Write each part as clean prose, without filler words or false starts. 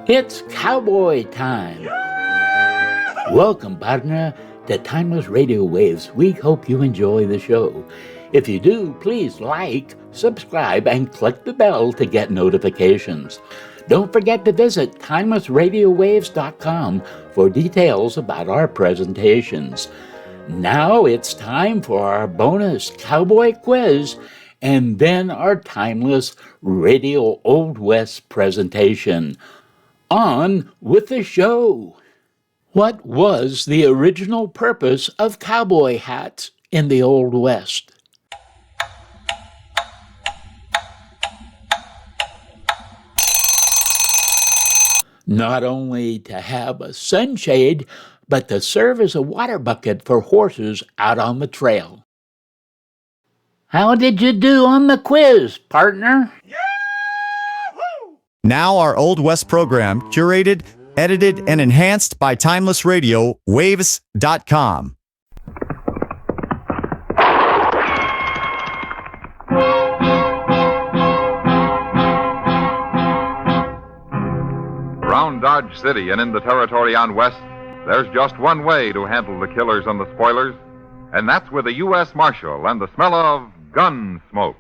It's cowboy time. Welcome, partner, to Timeless Radio Waves. We hope you enjoy the show. If you do, please like, subscribe, and click the bell to get notifications. Don't forget to visit timelessradiowaves.com for details about our presentations. Now it's time for our bonus Cowboy Quiz and then our Timeless Radio Old West presentation. On with the show. What was the original purpose of cowboy hats in the Old West? Not only to have a sunshade, but to serve as a water bucket for horses out on the trail. How did you do on the quiz, partner? Now our Old West program, curated, edited, and enhanced by Timeless Radio, waves.com. Around Dodge City and in the territory on West, there's just one way to handle the killers and the spoilers, and that's with a U.S. Marshal and the smell of Gunsmoke.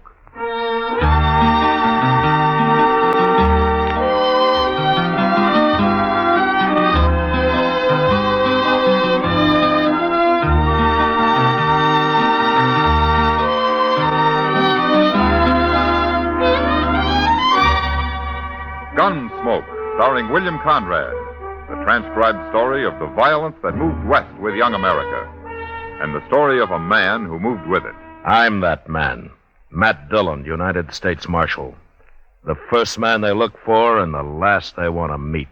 Gunsmoke, starring William Conrad, the transcribed story of the violence that moved west with young America, and the story of a man who moved with it. I'm that man, Matt Dillon, United States Marshal. The first man they look for and the last they want to meet.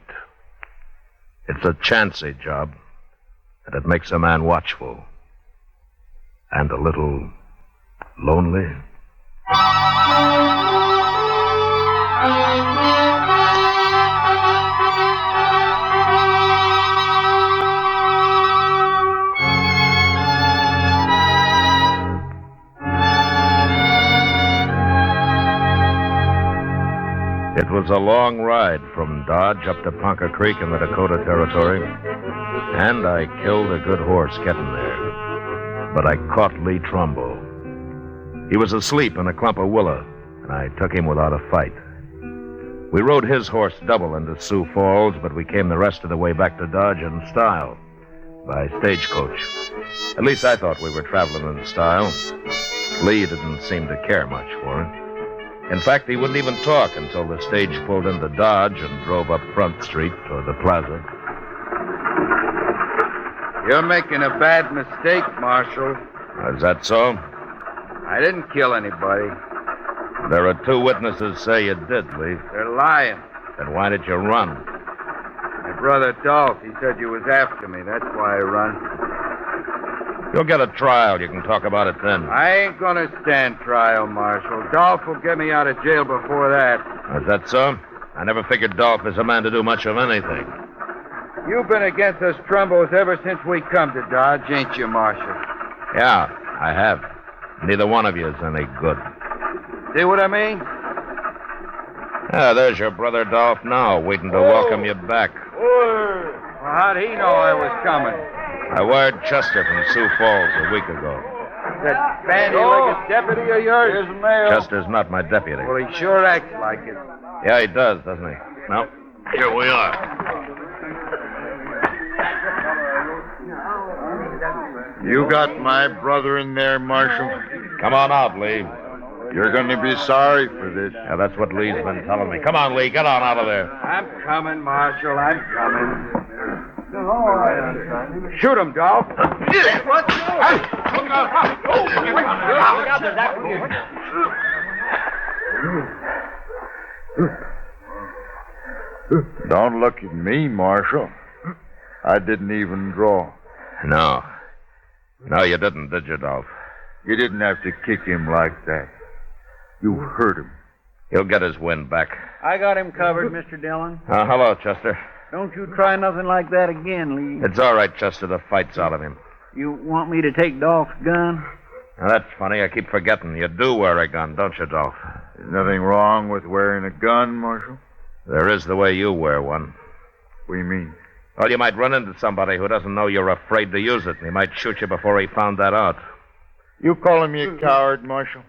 It's a chancy job, and it makes a man watchful. And a little lonely. It was a long ride from Dodge up to Ponca Creek in the Dakota Territory, and I killed a good horse getting there. But I caught Lee Trumbo. He was asleep in a clump of willow, and I took him without a fight. We rode his horse double into Sioux Falls, but we came the rest of the way back to Dodge in style, by stagecoach. At least I thought we were traveling in style. Lee didn't seem to care much for it. In fact, he wouldn't even talk until the stage pulled into Dodge and drove up Front Street toward the plaza. You're making a bad mistake, Marshal. Is that so? I didn't kill anybody. There are two witnesses say you did, Lee. They're lying. Then why did you run? My brother Dolph, he said you was after me. That's why I run. You'll get a trial. You can talk about it then. I ain't gonna stand trial, Marshal. Dolph will get me out of jail before that. Is that so? I never figured Dolph is a man to do much of anything. You've been against us Trumbos ever since we come to Dodge, ain't you, Marshal? Yeah, I have. Neither one of you is any good. See what I mean? Yeah, there's your brother Dolph now, waiting to welcome you back. Well, how'd he know I was coming? I wired Chester from Sioux Falls a week ago. That bandy-legged deputy of yours? Here's the mail. Chester's not my deputy. Well, he sure acts like it. Yeah, he does, doesn't he? No. Here we are. You got my brother in there, Marshal? Come on out, Lee. You're going to be sorry for this. Yeah, that's what Lee's been telling me. Come on, Lee, get on out of there. I'm coming, Marshal. I'm coming. Shoot him, Dolph. What? Look out. Don't look at me, Marshal. I didn't even draw. No. No, you didn't, did you, Dolph? You didn't have to kick him like that. You hurt him. He'll get his wind back. I got him covered, Mr. Dillon. Hello, Chester. Don't you try nothing like that again, Lee. It's all right, Chester. The fight's out of him. You want me to take Dolph's gun? Now, that's funny. I keep forgetting. You do wear a gun, don't you, Dolph? There's nothing wrong with wearing a gun, Marshal. There is the way you wear one. What do you mean? Well, you might run into somebody who doesn't know you're afraid to use it, and he might shoot you before he found that out. You calling me a coward, Marshal?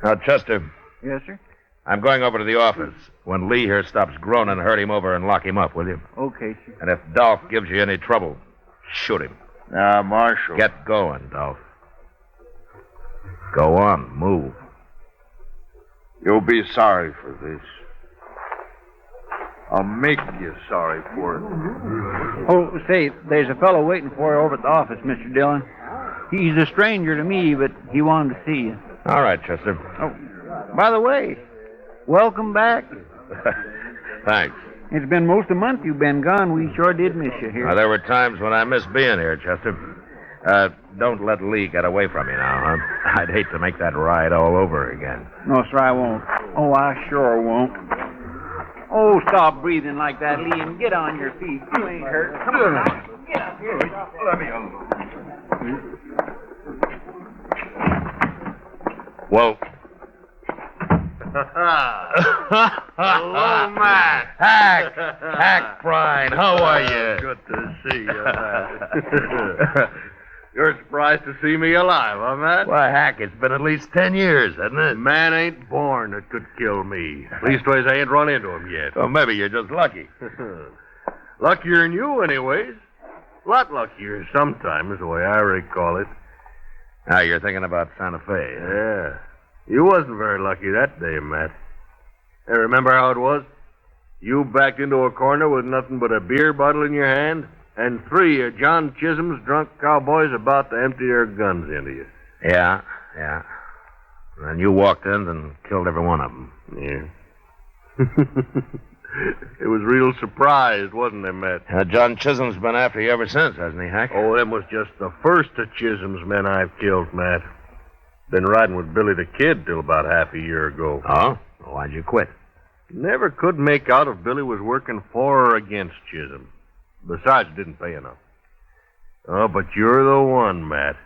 Now, Chester, Yes, sir? I'm going over to the office. When Lee here stops groaning, herd him over and lock him up, will you? Okay, sir. And if Dolph gives you any trouble, shoot him. Now, Marshal. Get going, Dolph. Go on, move. You'll be sorry for this. I'll make you sorry for it. Oh, say, there's a fellow waiting for you over at the office, Mr. Dillon. He's a stranger to me, but he wanted to see you. All right, Chester. Oh, by the way, welcome back. Thanks. It's been most a month you've been gone. We sure did miss you here. Now, there were times when I missed being here, Chester. Don't let Lee get away from you now, huh? I'd hate to make that ride all over again. No, sir, I won't. Oh, I sure won't. Oh, stop breathing like that, Lee, and get on your feet. You ain't hurt. Come on now. Get up here. Let me alone. Well. Hello, Matt. Hack Prine, how are you? Good to see you, Matt. You're surprised to see me alive, huh, Matt? Why, Hack, it's been at least 10 years, hasn't it? Man ain't born that could kill me. Leastways, I ain't run into him yet. Well, maybe you're just lucky. Luckier than you, anyways. A lot luckier sometimes, the way I recall it. Now, you're thinking about Santa Fe. Huh? Yeah. You wasn't very lucky that day, Matt. Hey, remember how it was? You backed into a corner with nothing but a beer bottle in your hand, and 3 of John Chisholm's drunk cowboys about to empty their guns into you. Yeah. And you walked in and killed every one of them. Yeah. It was real surprised, wasn't it, Matt? John Chisholm's been after you ever since, hasn't he, Hack? Oh, them was just the first of Chisholm's men I've killed, Matt. Been riding with Billy the Kid till about half a year ago. Oh? Well, why'd you quit? Never could make out if Billy was working for or against Chisholm. Besides, it didn't pay enough. Oh, but you're the one, Matt.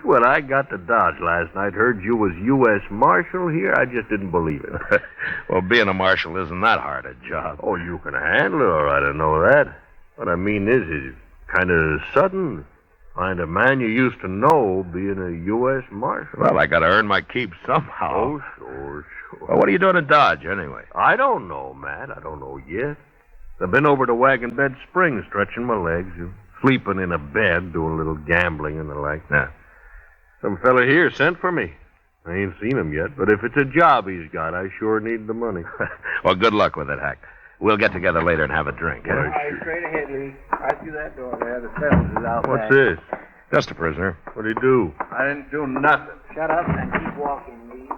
When I got to Dodge last night, heard you was U.S. Marshal here, I just didn't believe it. Well, being a marshal isn't that hard a job. Oh, you can handle it, all right, I know that. What I mean is, it's kind of sudden. Find a man you used to know being a U.S. Marshal. Well, I got to earn my keep somehow. Oh, sure. Well, what are you doing in Dodge, anyway? I don't know, Matt. I don't know yet. I've been over to Wagon Bed Springs, stretching my legs, sleeping in a bed, doing a little gambling and the like. Yeah. Some fella here sent for me. I ain't seen him yet, but if it's a job he's got, I sure need the money. Well, good luck with it, Hack. We'll get together later and have a drink. Well, Right, straight ahead, Lee. Right through that door there. The cells is out What's back. this? Just a prisoner. What'd he do? I didn't do nothing. Shut up and keep walking, Lee.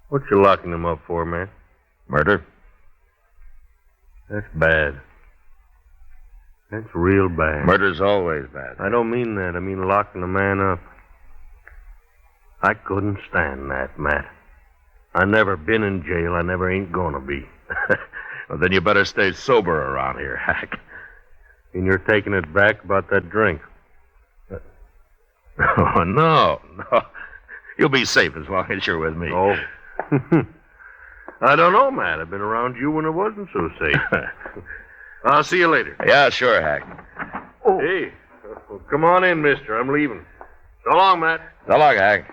What you locking him up for, man? Murder? That's bad. That's real bad. Murder's always bad. I don't mean that. I mean locking a man up. I couldn't stand that, Matt. I never been in jail. I never ain't gonna be. Well, then you better stay sober around here, Hack. And you're taking it back about that drink. Oh, no. You'll be safe as long as you're with me. Oh. I don't know, Matt. I've been around you when it wasn't so safe. I'll see you later. Yeah, sure, Hack. Oh. Hey, well, come on in, mister. I'm leaving. So long, Matt. So long, Hack.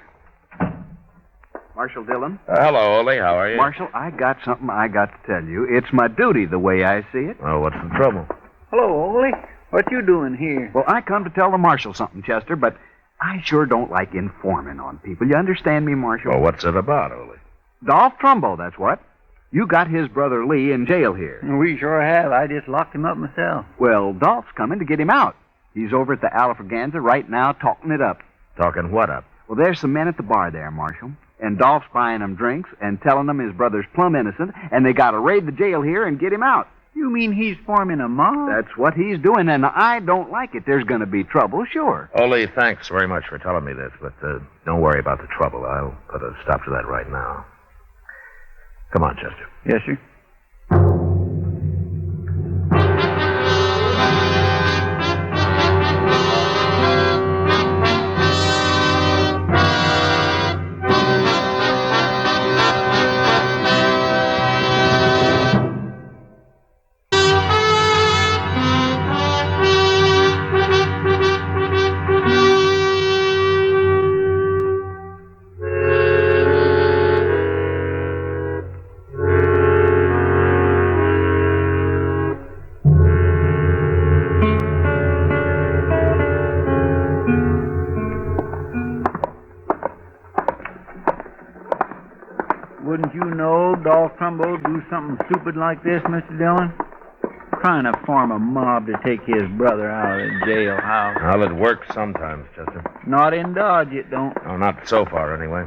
Marshal Dillon? Hello, Ole. How are you? Marshal, I got something I got to tell you. It's my duty, the way I see it. Oh, what's the trouble? Hello, Ole. What you doing here? Well, I come to tell the Marshal something, Chester, but I sure don't like informing on people. You understand me, Marshal? Well, what's it about, Ole? Dolph Trumbo, that's what. You got his brother Lee in jail here. We sure have. I just locked him up myself. Well, Dolph's coming to get him out. He's over at the Alfraganza right now talking it up. Talking what up? Well, there's some men at the bar there, Marshal. And Dolph's buying them drinks and telling them his brother's plumb innocent, and they got to raid the jail here and get him out. You mean he's forming a mob? That's what he's doing, and I don't like it. There's going to be trouble, sure. Ole, thanks very much for telling me this, but don't worry about the trouble. I'll put a stop to that right now. Come on, Chester. Yes, sir. Wouldn't you know Dolph Trumbo do something stupid like this, Mr. Dillon? Trying to form a mob to take his brother out of the jailhouse. Well, it works sometimes, Chester. Not in Dodge, it don't. Oh, not so far, anyway.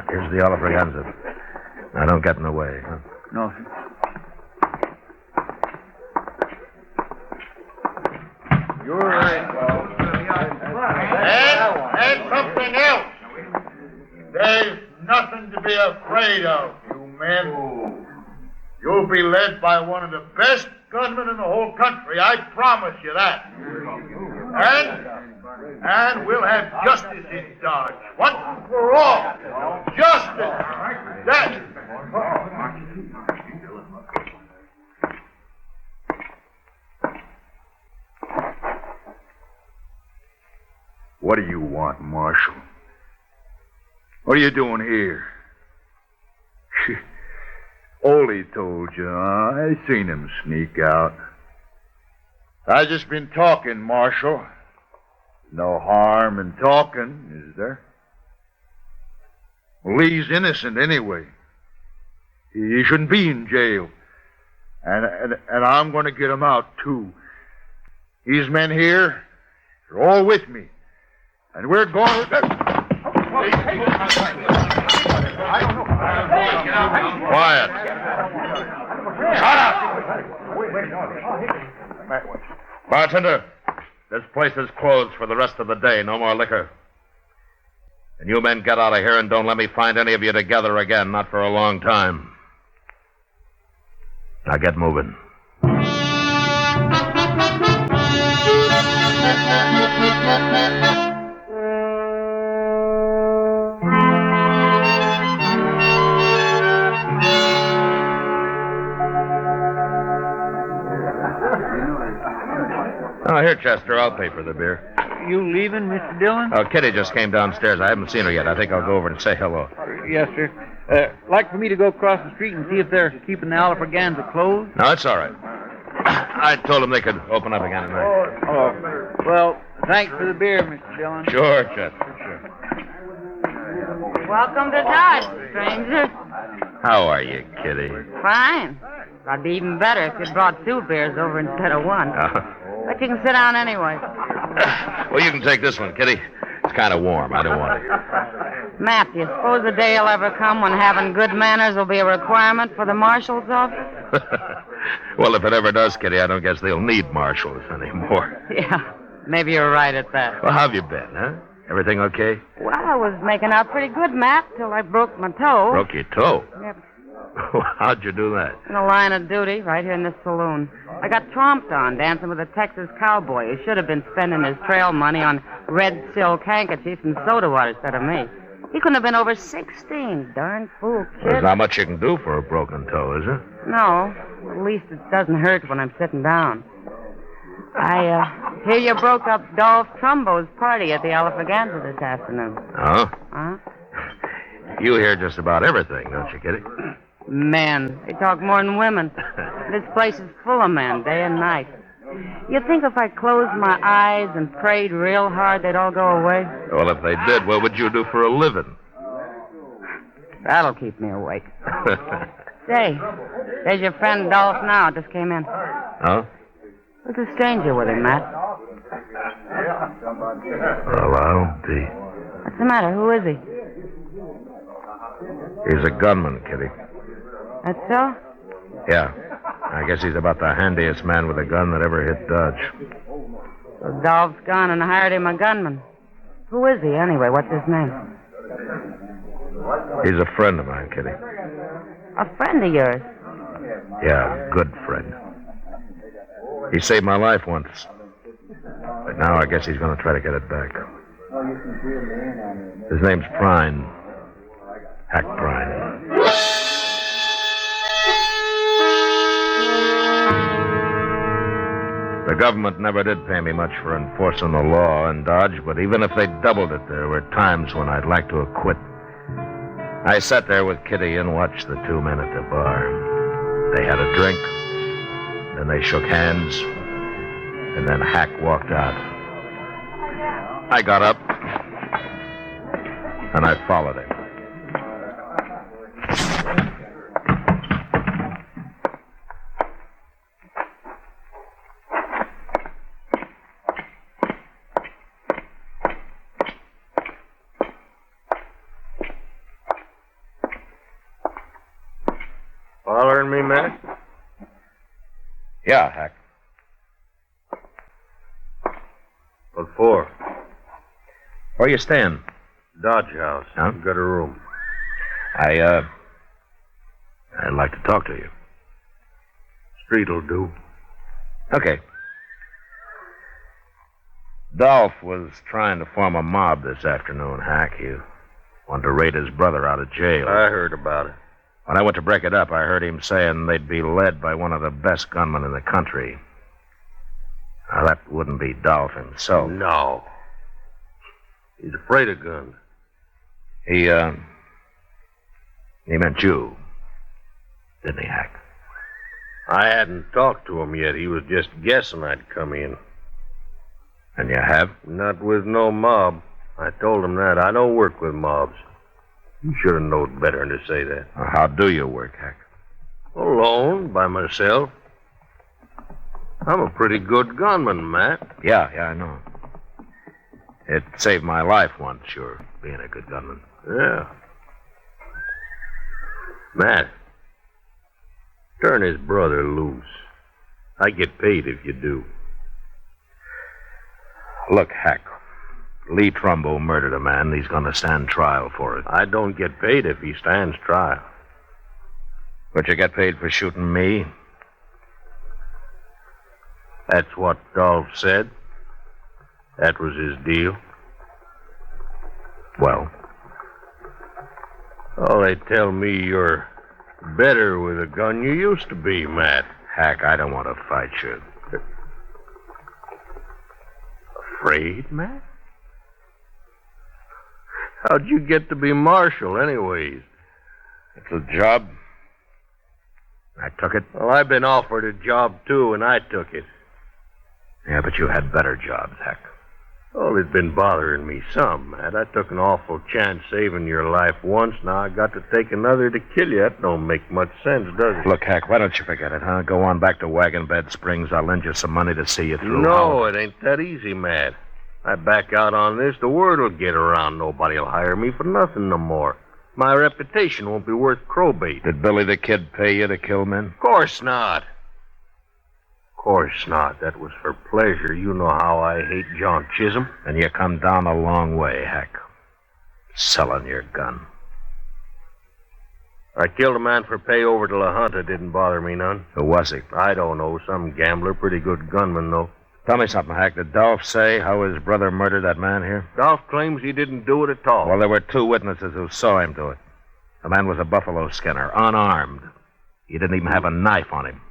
Here's the Oliver Ganza. Now, don't get in the way. Huh? No, sir. You're right, And something else. There's nothing to be afraid of, you men. You'll be led by one of the best gunmen in the whole country, I promise you that. And we'll have justice in Dodge, once and for all. Justice. That. What do you want, Marshal? What are you doing here? Ole told you, I seen him sneak out. I just been talking, Marshal. No harm in talking, is there? Lee's innocent anyway. He shouldn't be in jail. And I'm going to get him out, too. These men here are all with me. And we're going to... Quiet. Shut up! Bartender, this place is closed for the rest of the day. No more liquor. And you men get out of here and don't let me find any of you together again. Not for a long time. Now get moving. Oh, here, Chester. I'll pay for the beer. You leaving, Mr. Dillon? Oh, Kitty just came downstairs. I haven't seen her yet. I think I'll go over and say hello. Yes, sir. Like for me to go across the street and see if they're keeping the Oliver Ganza closed? No, it's all right. I told them they could open up again tonight. Oh, well, thanks for the beer, Mr. Dillon. Sure, Chester, sure. Welcome to Dodge, stranger. How are you, Kitty? Fine. I'd be even better if you'd brought 2 beers over instead of 1. But you can sit down anyway. Well, you can take this one, Kitty. It's kind of warm. I don't want it. Matt, do you suppose the day will ever come when having good manners will be a requirement for the marshal's office? Well, if it ever does, Kitty, I don't guess they'll need marshals anymore. Yeah, maybe you're right at that. Well, how have you been, huh? Everything okay? Well, I was making out pretty good, Matt, till I broke my toe. Broke your toe? Yep. How'd you do that? In the line of duty, right here in this saloon. I got tromped on dancing with a Texas cowboy who should have been spending his trail money on red silk handkerchiefs and soda water instead of me. He couldn't have been over 16. Darn fool kid. There's not much you can do for a broken toe, is there? No. At least it doesn't hurt when I'm sitting down. I hear you broke up Dolph Trumbo's party at the Oliver Ganza this afternoon. Oh? Huh? You hear just about everything, don't you, Kitty? Men. They talk more than women. This place is full of men, day and night. You think if I closed my eyes and prayed real hard, they'd all go away? Well, if they did, what would you do for a living? That'll keep me awake. Say, there's your friend Dolph now. Just came in. Huh? There's a stranger with him, Matt. Well, I'll be. What's the matter? Who is he? He's a gunman, Kitty. That's so? Yeah. I guess he's about the handiest man with a gun that ever hit Dodge. So Dolph's gone and hired him a gunman. Who is he, anyway? What's his name? He's a friend of mine, Kitty. A friend of yours? Yeah, a good friend. He saved my life once. But now I guess he's going to try to get it back. His name's Prine. Hack Prine. The government never did pay me much for enforcing the law in Dodge, but even if they doubled it, there were times when I'd like to have quit. I sat there with Kitty and watched the 2 men at the bar. They had a drink, then they shook hands, and then Hack walked out. I got up, and I followed him. hearing me, Matt? Yeah, Hack. What for? Where you staying? Dodge House. Huh? Got a room. I'd like to talk to you. Street'll do. Okay. Dolph was trying to form a mob this afternoon, Hack. He wanted to raid his brother out of jail. I heard about it. When I went to break it up, I heard him saying they'd be led by one of the best gunmen in the country. Now, that wouldn't be Dolph himself. No. He's afraid of guns. He meant you, didn't he, Hack? I hadn't talked to him yet. He was just guessing I'd come in. And you have? Not with no mob. I told him that. I don't work with mobs. You should have known better than to say that. Well, how do you work, Hack? Alone, by myself. I'm a pretty good gunman, Matt. Yeah, I know. It saved my life once, sure, being a good gunman. Yeah. Matt, turn his brother loose. I get paid if you do. Look, Hack, Lee Trumbo murdered a man. He's going to stand trial for it. I don't get paid if he stands trial. But you get paid for shooting me? That's what Dolph said. That was his deal. Well? Oh, they tell me you're better with a gun you used to be, Matt. Hack, I don't want to fight you. Afraid, Matt? How'd you get to be marshal, anyways? It's a job. I took it. Well, I've been offered a job, too, and I took it. Yeah, but you had better jobs, Hack. Well, it's been bothering me some, Matt. I took an awful chance saving your life once. Now I got to take another to kill you. That don't make much sense, does it? Look, Hack, why don't you forget it, huh? Go on back to Wagon Bed Springs. I'll lend you some money to see you through. No, it ain't that easy, Matt. I back out on this, the word will get around. Nobody'll hire me for nothing no more. My reputation won't be worth crowbait. Did Billy the Kid pay you to kill men? Of course not. Of course not. That was for pleasure. You know how I hate John Chisholm. And you come down a long way, Hack. Selling your gun. I killed a man for pay over to La Junta. Didn't bother me none. Who was he? I don't know. Some gambler. Pretty good gunman, though. Tell me something, Hack. Did Dolph say how his brother murdered that man here? Dolph claims he didn't do it at all. Well, there were 2 witnesses who saw him do it. The man was a buffalo skinner, unarmed. He didn't even have a knife on him.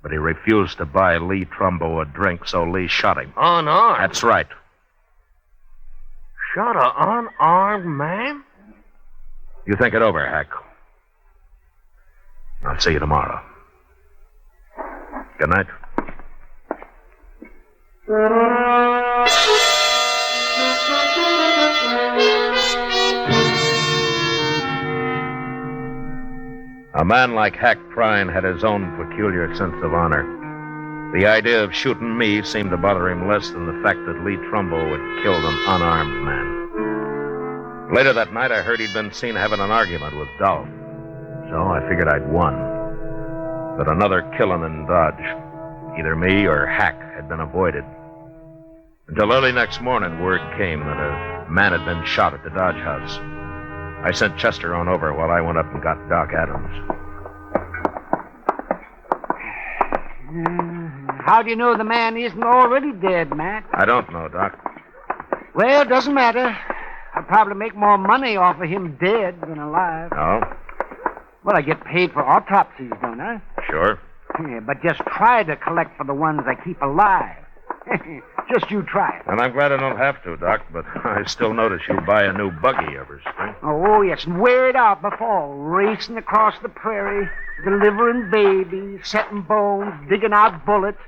But he refused to buy Lee Trumbo a drink, so Lee shot him. Unarmed? That's right. Shot an unarmed man? You think it over, Hack. I'll see you tomorrow. Good night. A man like Hack Prine had his own peculiar sense of honor. The idea of shooting me seemed to bother him less than the fact that Lee Trumbo had killed an unarmed man. Later that night, I heard he'd been seen having an argument with Dolph. So I figured I'd won. But another killing in Dodge, either me or Hack, had been avoided. Until early next morning, word came that a man had been shot at the Dodge House. I sent Chester on over while I went up and got Doc Adams. How do you know the man isn't already dead, Matt? I don't know, Doc. Well, it doesn't matter. I'll probably make more money off of him dead than alive. Oh? Well, I get paid for autopsies, don't I? Sure. Yeah, but just try to collect for the ones I keep alive. Just you try it. And I'm glad I don't have to, Doc, but I still notice you buy a new buggy every spring. Oh, yes, and wear it out before. Racing across the prairie, delivering babies, setting bones, digging out bullets,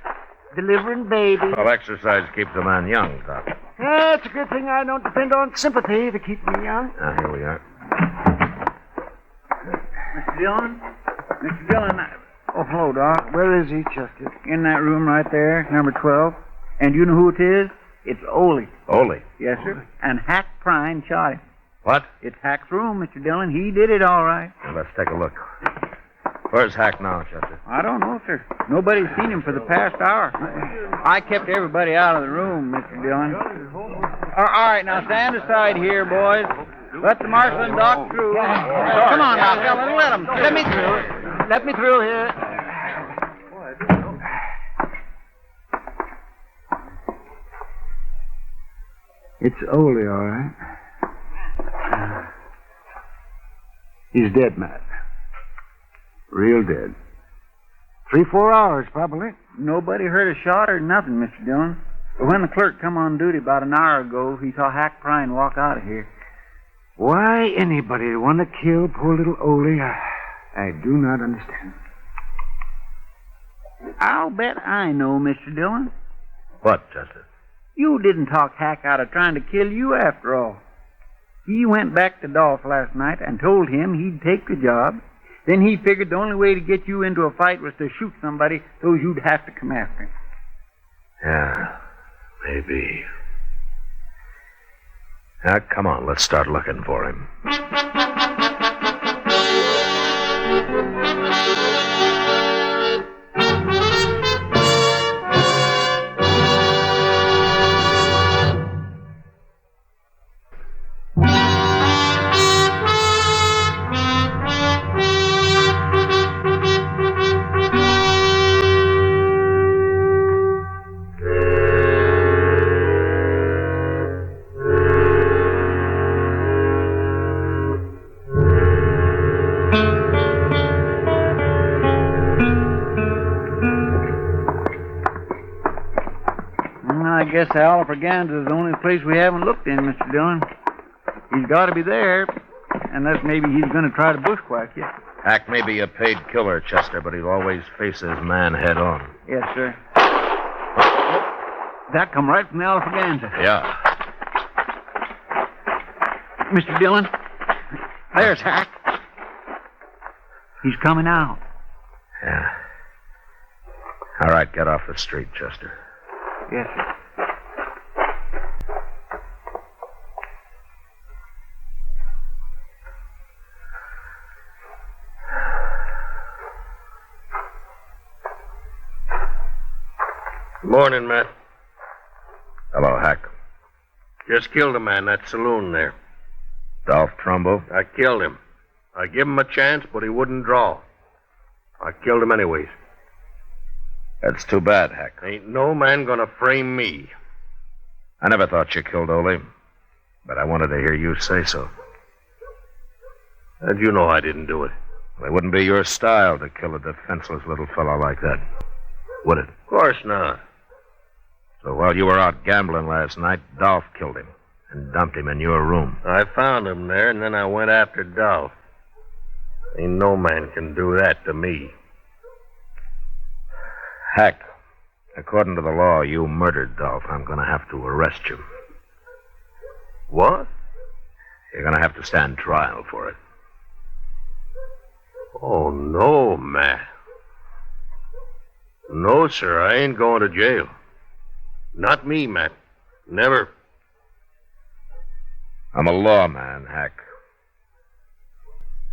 delivering babies. Well, exercise keeps a man young, Doc. Yeah, it's a good thing I don't depend on sympathy to keep me young. Here we are. Mr. Dillon? Mr. Dillon, oh, hello, Doc. Where is he, Chester? In that room right there, number 12. And you know who it is? It's Ole. Ole? Yes, sir. And Hack Prine shot him. What? It's Hack's room, Mr. Dillon. He did it all right. Well, let's take a look. Where's Hack now, Chester? I don't know, sir. Nobody's seen him for the past hour. I kept everybody out of the room, Mr. Dillon. All right, now stand aside here, boys. Let the marshal and Doc through. Come on now, fellas, let them. Let me through. Let me through here. It's Ole, all right. He's dead, Matt. Real dead. 3-4 hours, probably. Nobody heard a shot or nothing, Mr. Dillon. But when the clerk come on duty about an hour ago, he saw Hack Prine walk out of here. Why anybody would want to kill poor little Ole, I do not understand. I'll bet I know, Mr. Dillon. What, Chester? You didn't talk Hack out of trying to kill you after all. He went back to Dolph last night and told him he'd take the job. Then he figured the only way to get you into a fight was to shoot somebody so you'd have to come after him. Yeah, maybe. Now, come on, let's start looking for him. I guess Alfraganza is the only place we haven't looked in, Mr. Dillon. He's got to be there, unless maybe he's going to try to bushwhack you. Hack may be a paid killer, Chester, but he'll always face his man head on. Yes, sir. That come right from the Alfraganza. Yeah. Mr. Dillon, there's Hack. He's coming out. Yeah. All right, get off the street, Chester. Yes, sir. Morning, Matt. Hello, Hack. Just killed a man in that saloon there. Dolph Trumbo? I killed him. I gave him a chance, but he wouldn't draw. I killed him anyways. That's too bad, Hack. Ain't no man gonna frame me. I never thought you killed Ole, but I wanted to hear you say so. How'd you know I didn't do it? Well, it wouldn't be your style to kill a defenseless little fellow like that, would it? Of course not. So while you were out gambling last night, Dolph killed him and dumped him in your room. I found him there, and then I went after Dolph. Ain't no man can do that to me. Hack, according to the law, you murdered Dolph. I'm going to have to arrest you. What? You're going to have to stand trial for it. Oh, no, Matt. No, sir, I ain't going to jail. Not me, Matt. Never. I'm a lawman, Hack.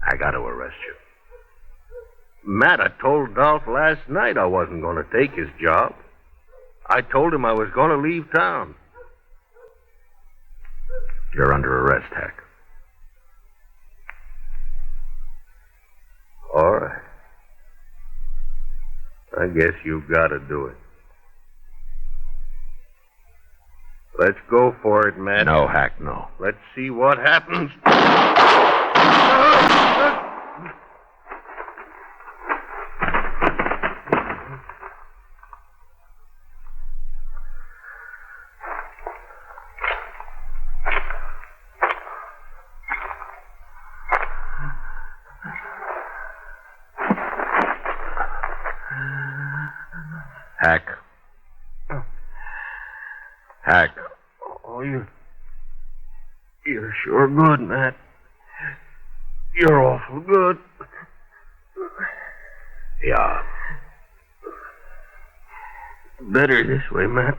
I got to arrest you. Matt, I told Dolph last night I wasn't going to take his job. I told him I was going to leave town. You're under arrest, Hack. All right. I guess you've got to do it. Let's go for it, Matt. No, Hack, no. Let's see what happens. Hack. Hack. Oh, you're sure good, Matt. You're awful good. Yeah. Better this way, Matt,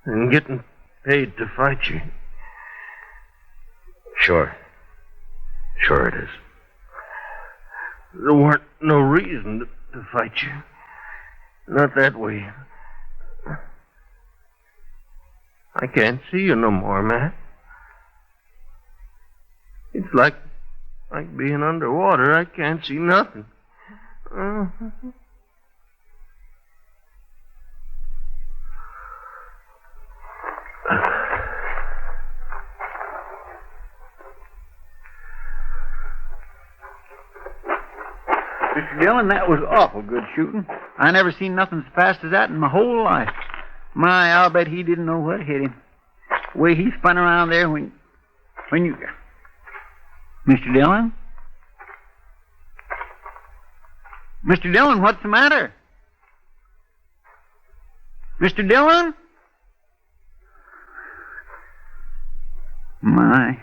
than getting paid to fight you. Sure. Sure it is. There weren't no reason to fight you. Not that way. I can't see you no more, Matt. It's like being underwater. I can't see nothing. Mr. Dillon, that was awful good shooting. I never seen nothing as fast as that in my whole life. My, I'll bet he didn't know what hit him. The way he spun around there when you... Mr. Dillon? Mr. Dillon, what's the matter? Mr. Dillon? My.